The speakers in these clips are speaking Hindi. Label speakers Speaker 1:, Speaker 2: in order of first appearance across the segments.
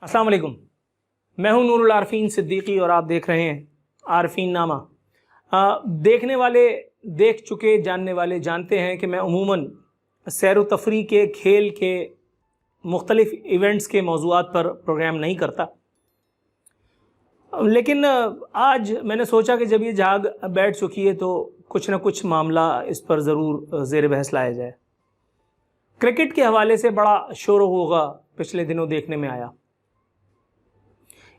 Speaker 1: अस्सलाम वालेकुम। मैं हूं नूरुल आरफीन सिद्दीकी और आप देख रहे हैं आरफीन नामा। देखने वाले देख चुके, जानने वाले जानते हैं कि मैं अमूमन सैर व तफरी के, खेल के, मुख्तलिफ इवेंट्स के मौज़ूआत पर प्रोग्राम नहीं करता, लेकिन आज मैंने सोचा कि जब ये झाग बैठ चुकी है तो कुछ ना कुछ मामला इस पर ज़रूर ज़ेर बहस लाया जाए। क्रिकेट के हवाले से बड़ा शोर होगा पिछले दिनों देखने में आया।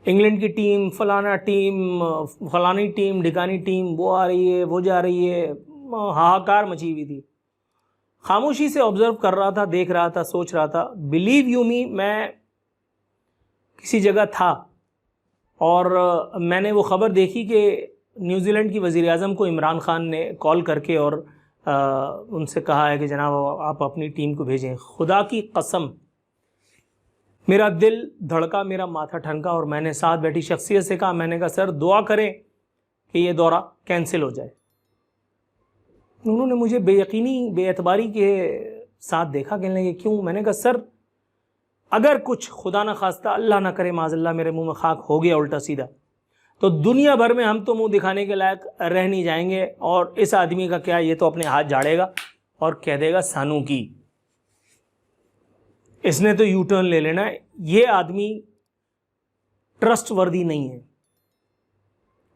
Speaker 1: इंग्लैंड की टीम, फलानी टीम, ढिकानी टीम, वो आ रही है, वो जा रही है, हाहाकार मची हुई थी। खामोशी से ऑब्ज़र्व कर रहा था, देख रहा था, सोच रहा था। बिलीव यू मी, मैं किसी जगह था और मैंने वो ख़बर देखी कि न्यूजीलैंड की वज़ीर आज़म को इमरान ख़ान ने कॉल करके और उनसे कहा है कि जनाब आप अपनी टीम को भेजें। खुदा की कसम मेरा दिल धड़का, मेरा माथा ठनका और मैंने साथ बैठी शख्सियत से कहा, मैंने कहा सर दुआ करें कि ये दौरा कैंसिल हो जाए। उन्होंने मुझे बेयकीनी, बेएतबारी के साथ देखा, कहने लगे क्यों? मैंने कहा सर अगर कुछ खुदा ना खास्ता, अल्लाह ना करे, माज़अल्लाह मेरे मुंह में खाक हो गया उल्टा सीधा, तो दुनिया भर में हम तो मुंह दिखाने के लायक रह नहीं जाएंगे। और इस आदमी का क्या, ये तो अपने हाथ झाड़ेगा और कह देगा सानू की, इसने तो यू टर्न ले लेना है, ये आदमी ट्रस्टवर्दी नहीं है।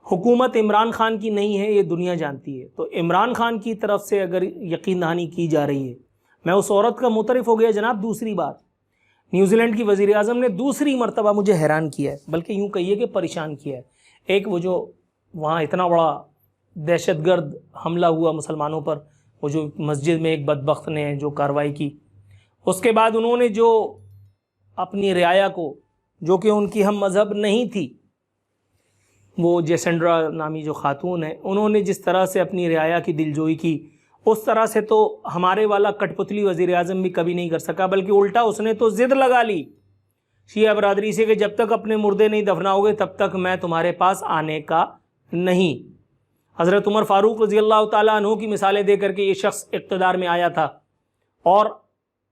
Speaker 1: हुकूमत इमरान खान की नहीं है, ये दुनिया जानती है। तो इमरान खान की तरफ से अगर यकीन दहानी की जा रही है, मैं उस औरत का मुतरिफ हो गया जनाब। दूसरी बार न्यूजीलैंड की वज़ीर आज़म ने दूसरी मरतबा मुझे हैरान किया है, बल्कि यूँ कहिए कि परेशान किया है। एक वो जो वहाँ इतना बड़ा दहशतगर्द हमला हुआ मुसलमानों पर, वो जो मस्जिद में एक बदबख्त ने जो कार्रवाई की, उसके बाद उन्होंने जो अपनी रियाया को, जो कि उनकी हम मज़हब नहीं थी, वो जेसेंड्रा नामी जो ख़ातून है, उन्होंने जिस तरह से अपनी रियाया की दिलजोई की, उस तरह से तो हमारे वाला कठपुतली वज़ीर आज़म भी कभी नहीं कर सका। बल्कि उल्टा उसने तो ज़िद लगा ली शिया बरादरी से कि जब तक अपने मुर्दे नहीं दफनाओगे तब तक मैं तुम्हारे पास आने का नहीं। हज़रत उमर फ़ारूक रज़ी अल्लाह ताला अन्हु की मिसालें दे करके ये शख्स इक़्तिदार में आया था और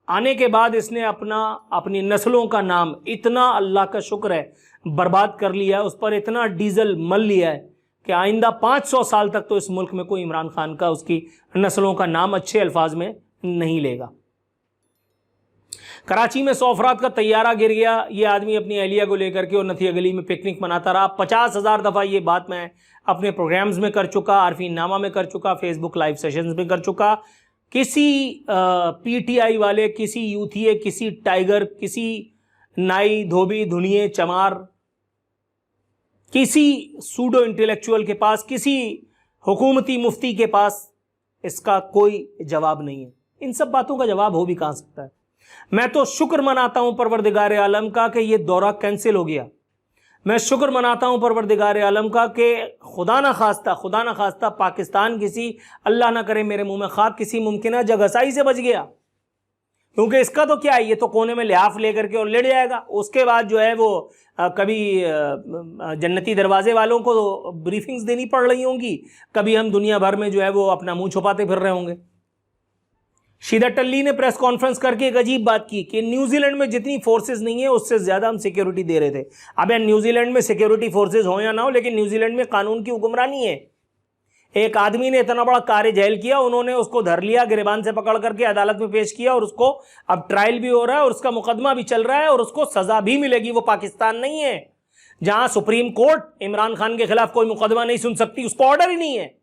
Speaker 1: आने के बाद इसने अपनी नस्लों का नाम इतना, अल्लाह का शुक्र है, बर्बाद कर लिया है, उस पर इतना डीजल मल लिया है कि आइंदा 500 साल तक तो इस मुल्क में कोई इमरान खान का, उसकी नस्लों का नाम अच्छे अल्फाज में नहीं लेगा। कराची में 100 अफराद का तैयारा गिर गया। ये आदमी अपनी अहलिया को लेकर के और नथिया गली में पिकनिक मनाता रहा। 50,000 दफ़ा ये बात मैं अपने प्रोग्राम्स में कर चुका, आरफीन नामा में कर चुका, फेसबुक लाइव सेशंस में कर चुका। किसी पीटीआई वाले, किसी यूथिए, किसी टाइगर, किसी नाई, धोबी, धुनिए, चमार, किसी सूडो इंटेलेक्चुअल के पास, किसी हुकूमती मुफ्ती के पास इसका कोई जवाब नहीं है। इन सब बातों का जवाब हो भी कहाँ सकता है? मैं तो शुक्र मनाता हूँ परवरदिगार आलम का कि ये दौरा कैंसिल हो गया। मैं शुक्र मनाता हूँ परवरदिगार आलम का कि खुदा ना खास्ता पाकिस्तान किसी, अल्लाह ना करे मेरे मुंह में खाक, किसी मुमकिन जगहसाई से बच गया। क्योंकि इसका तो क्या है, ये तो कोने में लिहाफ लेकर के और लेट जाएगा। उसके बाद जो है वो कभी जन्नती दरवाजे वालों को ब्रीफिंग्स देनी पड़ रही होंगी, कभी हम दुनिया भर में जो है वो अपना मुंह छुपाते फिर रहे होंगे। शीदा टल्ली ने प्रेस कॉन्फ्रेंस करके एक अजीब बात की कि न्यूजीलैंड में जितनी फोर्सेस नहीं है उससे ज़्यादा हम सिक्योरिटी दे रहे थे। अब यार न्यूजीलैंड में सिक्योरिटी फोर्सेस हो या ना हो, लेकिन न्यूजीलैंड में कानून की हुक्मरानी है। एक आदमी ने इतना बड़ा कार्य झेल किया, उन्होंने उसको धर लिया, गिरबान से पकड़ करके अदालत में पेश किया और उसको अब ट्रायल भी हो रहा है और उसका मुकदमा भी चल रहा है और उसको सजा भी मिलेगी। वो पाकिस्तान नहीं है जहां सुप्रीम कोर्ट इमरान खान के खिलाफ कोई मुकदमा नहीं सुन सकती, उसको ऑर्डर ही नहीं है।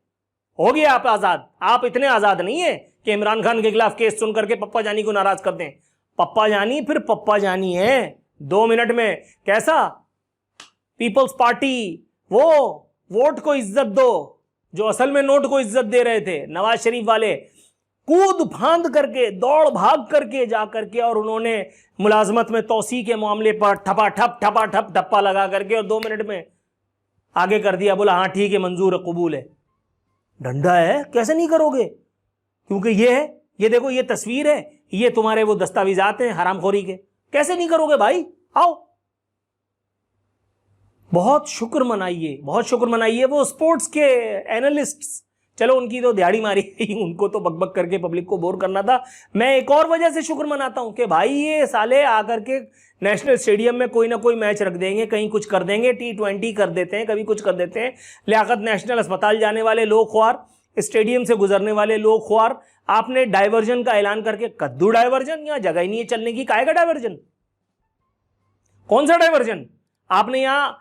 Speaker 1: हो गया आप आजाद। आप इतने आजाद नहीं है कि इमरान खान के खिलाफ केस सुन करके पप्पा जानी को नाराज कर दें। पप्पा जानी फिर पप्पा जानी है 2 मिनट में। कैसा पीपल्स पार्टी, वो वोट को इज्जत दो जो असल में नोट को इज्जत दे रहे थे। नवाज शरीफ वाले कूद फांद करके, दौड़ भाग करके जा करके और उन्होंने मुलाजमत में तोसी के मामले पर ठपा ठप ठप्पा लगा करके और 2 मिनट में आगे कर दिया। बोला हाँ ठीक है, मंजूर है, कबूल है। डंडा है, कैसे नहीं करोगे? क्योंकि ये है, ये देखो, ये तस्वीर है, ये तुम्हारे वो दस्तावेजात हैं हरामखोरी के, कैसे नहीं करोगे भाई? आओ, बहुत शुक्र मनाइए, बहुत शुक्र मनाइए। वो स्पोर्ट्स के एनालिस्ट्स, चलो उनकी तो दिहाड़ी मारी उनको तो बकबक करके पब्लिक को बोर करना था। मैं एक और वजह से शुक्र मनाता हूं कि भाई ये साले आकर के नेशनल स्टेडियम में कोई ना कोई मैच रख देंगे, कहीं कुछ कर देंगे, T20 कर देते हैं, कभी कुछ कर देते हैं। लियाकत नेशनल अस्पताल जाने वाले लोग ख्वार, स्टेडियम से गुजरने वाले लोग ख्वार, आपने डाइवर्जन का ऐलान करके, कद्दू डाइवर्जन, यहाँ जगह ही नहीं है चलने की, काहे का डाइवर्जन, कौन सा डाइवर्जन? आपने यहां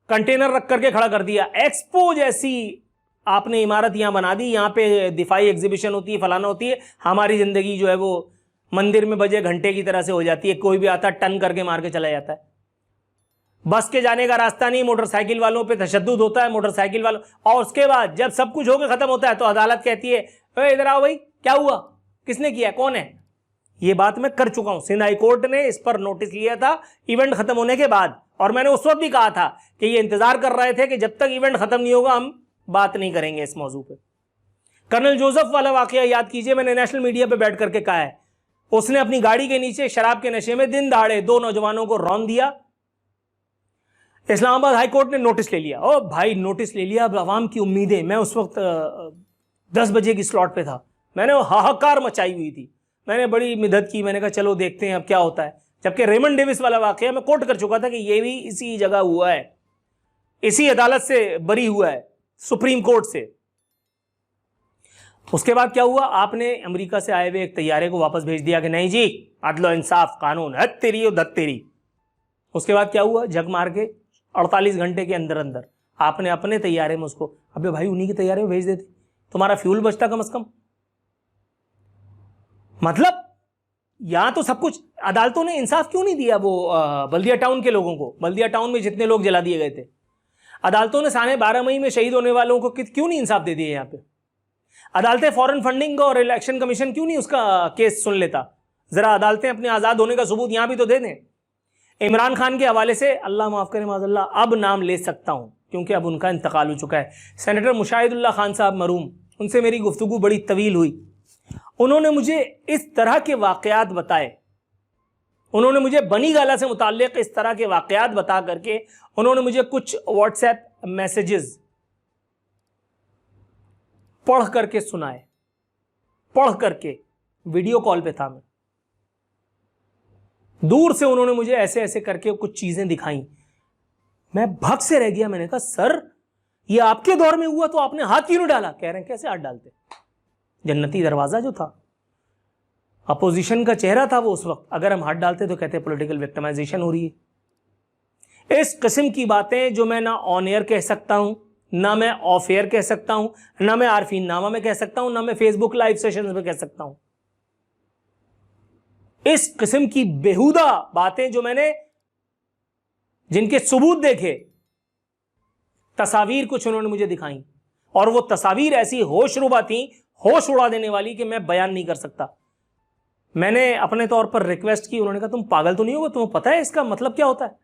Speaker 1: कंटेनर रख करके खड़ा कर दिया। एक्सपो जैसी आपने इमारत यहां बना दी, यहां पे दिफाई एग्जीबिशन होती है, फलाना होती है। हमारी जिंदगी जो है वो मंदिर में बजे घंटे की तरह से हो जाती है। कोई भी आता टन करके मार के चला जाता है। बस के जाने का रास्ता नहीं, मोटरसाइकिल वालों पे तशद्दुद होता है, मोटरसाइकिल वालों। और उसके बाद जब सब कुछ होकर खत्म होता है तो अदालत कहती है इधर आओ भाई, क्या हुआ, किसने किया, कौन है? ये बात मैं कर चुका हूं। सिंध हाई कोर्ट ने इस पर नोटिस लिया था इवेंट खत्म होने के बाद, और मैंने उस वक्त भी कहा था कि ये इंतजार कर रहे थे कि जब तक इवेंट खत्म नहीं होगा हम बात नहीं करेंगे इस मौजू पे। कर्नल जोसेफ वाला वाकया याद कीजिए, मैंने नेशनल मीडिया पे बैठ करके कहा है, उसने अपनी गाड़ी के नीचे शराब के नशे में दिन दहाड़े 2 नौजवानों को रौंद दिया। इस्लामाबाद हाई कोर्ट ने नोटिस ले लिया। ओ भाई, नोटिस ले लिया, अब अवाम की उम्मीदें। मैं उस वक्त 10 बजे की स्लॉट पे था, मैंने हाहाकार मचाई हुई थी, मैंने बड़ी मिदद की, मैंने कहा चलो देखते हैं अब क्या होता है। जबकि रेमंड डेविस वाला वाकया मैं कोट कर चुका था कि ये भी इसी जगह हुआ है, इसी अदालत से बरी हुआ है, सुप्रीम कोर्ट से। उसके बाद क्या हुआ, आपने अमेरिका से आए हुए एक तैयारे को वापस भेज दिया कि नहीं जी, अदलो इंसाफ कानून, हद तेरी और धत तेरी। उसके बाद क्या हुआ, जग मार के 48 घंटे के अंदर अंदर आपने अपने तैयारे में उसको, अबे भाई उन्हीं के तैयारे में भेज देते, तुम्हारा फ्यूल बचता कम से कम। मतलब यहां तो सब कुछ, अदालतों ने इंसाफ क्यों नहीं दिया वो बल्दिया टाउन के लोगों को? बल्दिया टाउन में जितने लोग जला दिए गए थे, अदालतों ने 12.5 मई में शहीद होने वालों को क्यों नहीं इंसाफ दे दिए? यहां पे अदालतें फॉरेन फंडिंग और इलेक्शन कमीशन क्यों नहीं उसका केस सुन लेता? जरा अदालतें अपने आजाद होने का सबूत यहां भी तो दे दें। इमरान खान के हवाले से, अल्लाह माफ करे माज़अल्लाह, अब नाम ले सकता हूं क्योंकि अब उनका इंतकाल हो चुका है, सेनेटर मुशाहिदुल्लाह खान साहब मरूम, उनसे मेरी गुफ्तगू बड़ी तवील हुई। उन्होंने मुझे इस तरह के वाकयात बताए, उन्होंने मुझे बनी गाला से मुताल्लिक इस तरह के वाकयात बता करके उन्होंने मुझे कुछ व्हाट्सएप मैसेजेस पढ़ करके सुनाए, पढ़ करके, वीडियो कॉल पे था मैं, दूर से उन्होंने मुझे ऐसे ऐसे करके कुछ चीजें दिखाई। मैं भग से रह गया। मैंने कहा सर ये आपके दौर में हुआ तो आपने हाथ क्यों नहीं डाला? कह रहे हैं कैसे हाथ डालते, जन्नती दरवाजा जो था, अपोजिशन का चेहरा था वो उस वक्त, अगर हम हाथ डालते तो कहते पॉलिटिकल विक्टिमाइजेशन हो रही है। इस किस्म की बातें जो मैं ना ऑन एयर कह सकता हूं, ना मैं ऑफ एयर कह सकता हूं, ना मैं आरफीन नामा में कह सकता हूं, ना मैं फेसबुक लाइव सेशंस में कह सकता हूं। इस किस्म की बेहुदा बातें जो मैंने, जिनके सबूत देखे, तस्वीर कुछ उन्होंने मुझे दिखाई, और वो तस्वीर ऐसी होशरुबा थी, होश उड़ा देने वाली, कि मैं बयान नहीं कर सकता। मैंने अपने तौर पर रिक्वेस्ट की, उन्होंने कहा तुम पागल तो नहीं होगा, तुम्हें पता है इसका मतलब क्या होता है?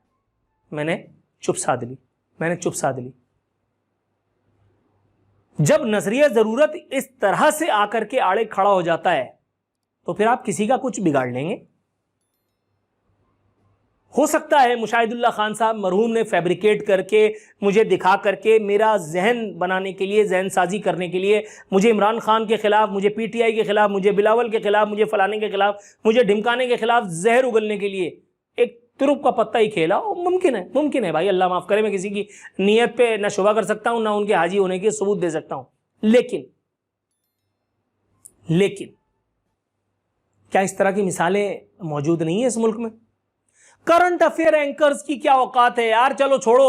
Speaker 1: मैंने चुप साध ली। जब नजरिया जरूरत इस तरह से आकर के आड़े खड़ा हो जाता है तो फिर आप किसी का कुछ बिगाड़ लेंगे। हो सकता है मुशाहिदुल्लाह खान साहब मरहूम ने फैब्रिकेट करके मुझे दिखा करके मेरा जहन बनाने के लिए, जहन साजी करने के लिए, मुझे इमरान खान के खिलाफ, मुझे पीटीआई के खिलाफ, मुझे बिलावल के खिलाफ, मुझे फलाने के खिलाफ, मुझे ढिमकाने के खिलाफ जहर उगलने के लिए एक तुरुप का पत्ता ही खेला। मुमकिन है भाई, अल्लाह माफ करे, मैं किसी की नीयत पे ना शुबा कर सकता हूं, ना उनके हाजी होने के सबूत दे सकता हूं, लेकिन क्या इस तरह की मिसालें मौजूद नहीं है इस मुल्क में? करंट अफेयर एंकर्स की क्या औकात है यार? चलो छोड़ो,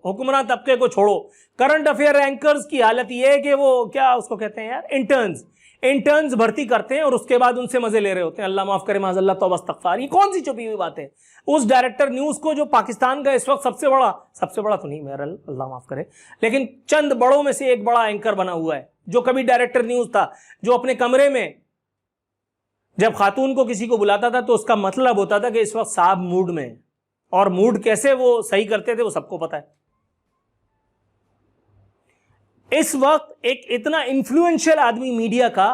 Speaker 1: हुक्मरान तबके को छोड़ो, करंट अफेयर एंकर्स की हालत यह है कि वो क्या उसको कहते हैं यार, इंटर्न्स भर्ती करते हैं और उसके बाद उनसे मजे ले रहे होते हैं। अल्लाह माफ करे माज़अल्लाह, तौबा इस्तग़फ़ार। ये कौन सी छुपी हुई बात है? उस डायरेक्टर न्यूज को जो पाकिस्तान का इस वक्त सबसे बड़ा तो नहीं मेरा, अल्लाह माफ करे, लेकिन चंद बड़ों में से एक बड़ा एंकर बना हुआ है, जो कभी डायरेक्टर न्यूज था, जो अपने कमरे में जब खातून को किसी को बुलाता था तो उसका मतलब होता था कि इस वक्त साहब मूड में है, और मूड कैसे वो सही करते थे वो सबको पता है। इस वक्त एक इतना इन्फ्लुएंशियल आदमी मीडिया का,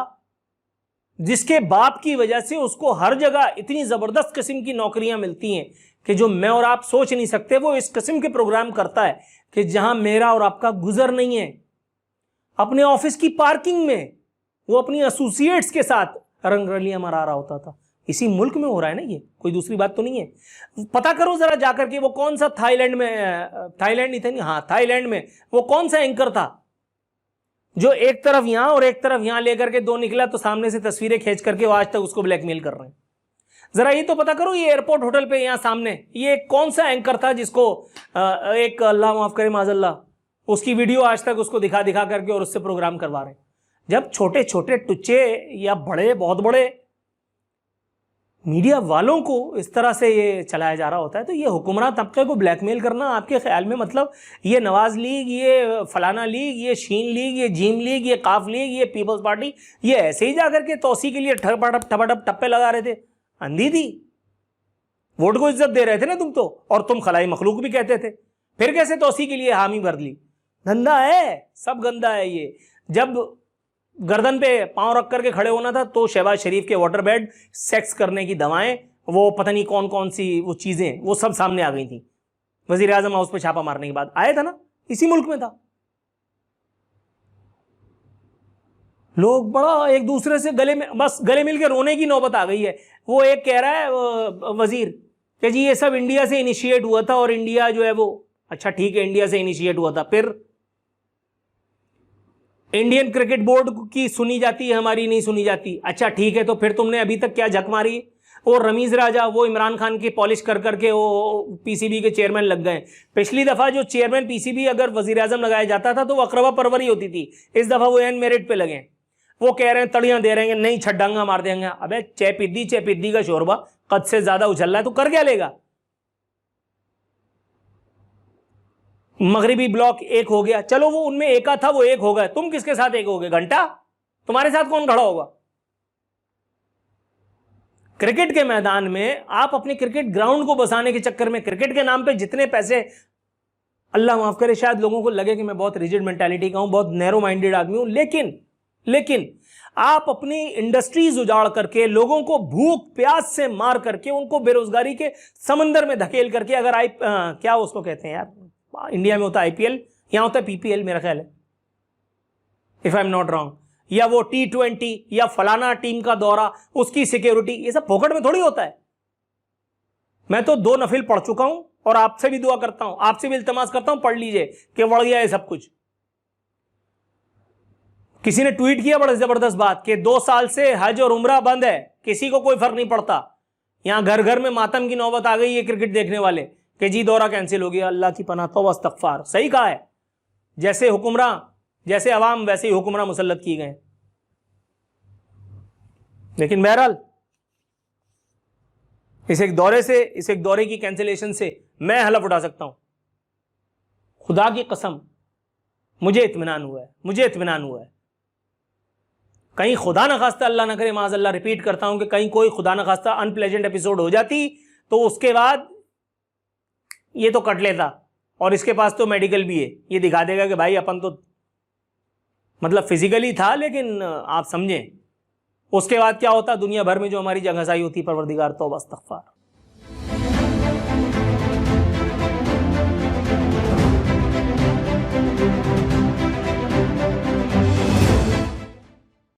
Speaker 1: जिसके बाप की वजह से उसको हर जगह इतनी जबरदस्त किस्म की नौकरियां मिलती हैं कि जो मैं और आप सोच नहीं सकते, वो इस किस्म के प्रोग्राम करता है कि जहां मेरा और आपका गुजर नहीं है। अपने ऑफिस की पार्किंग में वो अपनी एसोसिएट्स के साथ रंगरलियां मरा रहा होता था। इसी मुल्क में हो रहा है ना, ये कोई दूसरी बात तो नहीं है। पता करो जरा जाकर के वो कौन सा थाईलैंड में, थाईलैंड नहीं था नहीं, हाँ थाईलैंड में वो कौन सा एंकर था जो एक तरफ यहां और एक तरफ यहां लेकर के दो निकला तो सामने से तस्वीरें खींच करके वो आज तक उसको ब्लैकमेल कर रहे हैं। जरा ये तो पता करो, ये एयरपोर्ट होटल पे यहां सामने ये कौन सा एंकर था जिसको एक अल्लाह माफ करे माजल्ला उसकी वीडियो आज तक उसको दिखा दिखा करके और उससे प्रोग्राम करवा रहे हैं। जब छोटे छोटे टुच्चे या बड़े बहुत बड़े मीडिया वालों को इस तरह से ये चलाया जा रहा होता है तो ये हुक्मरान तबके को ब्लैकमेल करना आपके ख्याल में मतलब ये नवाज लीग, ये फलाना लीग, ये शीन लीग, ये जीम लीग, ये काफ लीग, ये पीपल्स पार्टी, ये ऐसे ही जाकर के तोसी के लिए ठपाठप टप्पे लगा रहे थे? अंधी थी, वोट को इज्जत दे रहे थे ना तुम तो, और तुम खलाई मखलूक भी कहते थे, फिर कैसे तोसी के लिए हामी भर ली? धंधा है, सब गंदा है ये। जब गर्दन पे पांव रख करके खड़े होना था तो शहबाज शरीफ के वाटर बेड, सेक्स करने की दवाएं, वो पता नहीं कौन कौन सी वो चीजें, वो सब सामने आ गई थी। वजीर आजम हाउस पे छापा मारने के बाद आया था ना, इसी मुल्क में था। लोग बड़ा एक दूसरे से गले मिल के रोने की नौबत आ गई है। वो एक कह रहा है वजीर कि जी ये सब इंडिया से इनिशिएट हुआ था और इंडिया जो है वो, अच्छा ठीक है इंडिया से इनिशिएट हुआ था, फिर इंडियन क्रिकेट बोर्ड की सुनी जाती है, हमारी नहीं सुनी जाती। अच्छा ठीक है, तो फिर तुमने अभी तक क्या झक मारी? और रमीज राजा वो इमरान खान की पॉलिश कर करके वो पीसीबी के चेयरमैन लग गए। पिछली दफा जो चेयरमैन पीसीबी अगर वजीर आजम लगाया जाता था तो वो अकरबा परवरी होती थी, इस दफा वो एन मेरिट पे लगे। वो कह रहे हैं तड़ियां दे रहे हैं, नहीं छड्डांगा मार देंगे। अबे चेपिद्दी का शोरबा कद से ज्यादा उछल रहा है तो कर क्या लेगा? मगरिबी ब्लॉक एक हो गया, चलो वो उनमें एका था वो एक हो गया, तुम किसके साथ एक हो गए? घंटा तुम्हारे साथ कौन खड़ा होगा? क्रिकेट के मैदान में आप अपने क्रिकेट ग्राउंड को बसाने के चक्कर में क्रिकेट के नाम पे जितने पैसे, अल्लाह माफ करे शायद लोगों को लगे कि मैं बहुत रिजिड मेंटालिटी का हूं, बहुत नैरो माइंडेड आदमी हूं, लेकिन आप अपनी इंडस्ट्रीज उजाड़ करके लोगों को भूख प्यास से मार करके उनको बेरोजगारी के समंदर में धकेल करके, अगर क्या उसको कहते हैं यार, इंडिया में होता है आईपीएल, यहां होता है पीपीएल मेरा ख्याल है, if I am not wrong, या वो T20 या फलाना टीम का दौरा, उसकी सिक्योरिटी, ये सब फोकट में थोड़ी होता है। मैं तो 2 नफिल पढ़ चुका हूं और आपसे भी दुआ करता हूं, आपसे भी इल्तमास करता हूं, पढ़ लीजिए कि बढ़ गया है सब कुछ। किसी ने ट्वीट किया बड़ा जबरदस्त बात कि 2 साल से हज और उम्रा बंद है, किसी को कोई फर्क नहीं पड़ता। यहां घर घर में मातम की नौबत आ गई है क्रिकेट देखने वाले कि जी दौरा कैंसिल हो गया। अल्लाह की पनाह, तौबा इस्तगफार। सही कहा है, जैसे हुक्मरान, जैसे अवाम वैसे ही हुक्मरान मुसल्लत किए गए। लेकिन बहरहाल इस एक दौरे की कैंसिलेशन से मैं हलफ उठा सकता हूं, खुदा की कसम मुझे इत्मीनान हुआ है। कहीं खुदा न खास्ता, अल्लाह न करे माज़अल्लाह, रिपीट करता हूं कि कहीं कोई खुदा न खास्ता अनप्लेजेंट एपिसोड हो जाती तो उसके बाद ये तो कट लेता, और इसके पास तो मेडिकल भी है, ये दिखा देगा कि भाई अपन तो मतलब फिजिकली था, लेकिन आप समझें उसके बाद क्या होता दुनिया भर में जो हमारी जगहसाई होती, परवरदिगार तौबा इस्तगफार।